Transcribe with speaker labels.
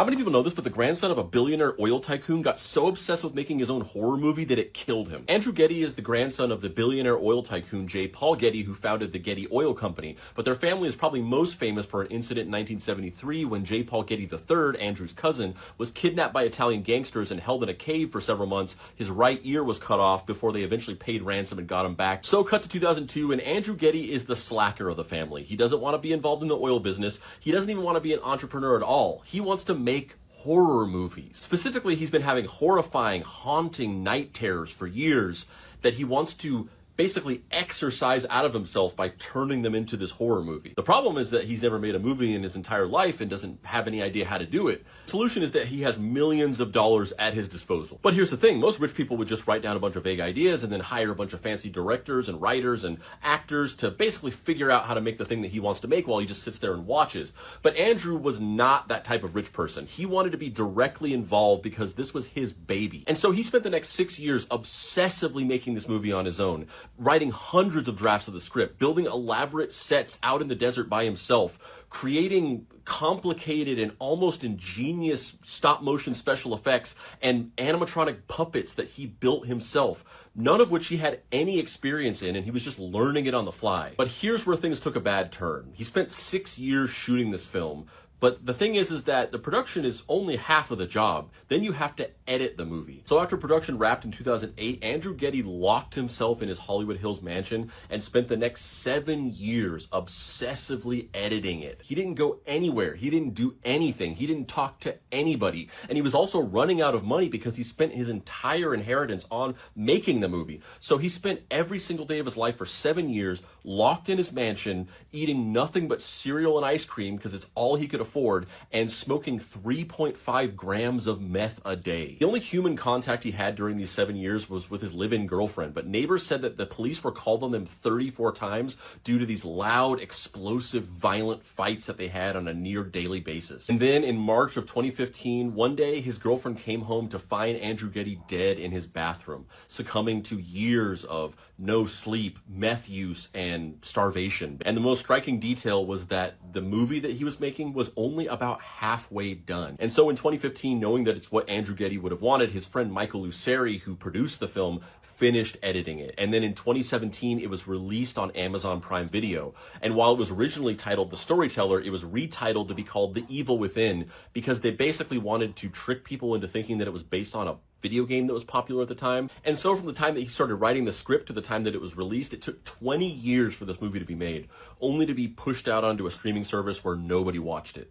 Speaker 1: How many people know this, but the grandson of a billionaire oil tycoon got so obsessed with making his own horror movie that it killed him. Andrew Getty is the grandson of the billionaire oil tycoon J. Paul Getty, who founded the Getty Oil Company, but their family is probably most famous for an incident in 1973 when J. Paul Getty III, Andrew's cousin, was kidnapped by Italian gangsters and held in a cave for several months. His right ear was cut off before they eventually paid ransom and got him back. So cut to 2002, and Andrew Getty is the slacker of the family. He doesn't want to be involved in the oil business. He doesn't even want to be an entrepreneur at all. He wants to make horror movies. Specifically, he's been having horrifying, haunting night terrors for years that he wants to basically exercise out of himself by turning them into this horror movie. The problem is that he's never made a movie in his entire life and doesn't have any idea how to do it. The solution is that he has millions of dollars at his disposal. But here's the thing, most rich people would just write down a bunch of vague ideas and then hire a bunch of fancy directors and writers and actors to basically figure out how to make the thing that he wants to make while he just sits there and watches. But Andrew was not that type of rich person. He wanted to be directly involved because this was his baby. And so he spent the next 6 years obsessively making this movie on his own, writing hundreds of drafts of the script, building elaborate sets out in the desert by himself, creating complicated and almost ingenious stop-motion special effects and animatronic puppets that he built himself, none of which he had any experience in, and he was just learning it on the fly. But here's where things took a bad turn. He spent 6 years shooting this film, but the thing is that the production is only half of the job. Then you have to edit the movie. So after production wrapped in 2008, Andrew Getty locked himself in his Hollywood Hills mansion and spent the next 7 years obsessively editing it. He didn't go anywhere. He didn't do anything. He didn't talk to anybody. And he was also running out of money because he spent his entire inheritance on making the movie. So he spent every single day of his life for 7 years locked in his mansion, eating nothing but cereal and ice cream because it's all he could afford, and smoking 3.5 grams of meth a day. The only human contact he had during these 7 years was with his live-in girlfriend, but neighbors said that the police were called on them 34 times due to these loud, explosive, violent fights that they had on a near daily basis. And then in March of 2015, one day his girlfriend came home to find Andrew Getty dead in his bathroom, succumbing to years of no sleep, meth use, and starvation. And the most striking detail was that the movie that he was making was only about halfway done. And so in 2015, knowing that it's what Andrew Getty would have wanted, his friend Michael Luceri, who produced the film, finished editing it. And then in 2017, it was released on Amazon Prime Video. And while it was originally titled The Storyteller, it was retitled to be called The Evil Within, because they basically wanted to trick people into thinking that it was based on a video game that was popular at the time. And so from the time that he started writing the script to the time that it was released, it took 20 years for this movie to be made, only to be pushed out onto a streaming service where nobody watched it.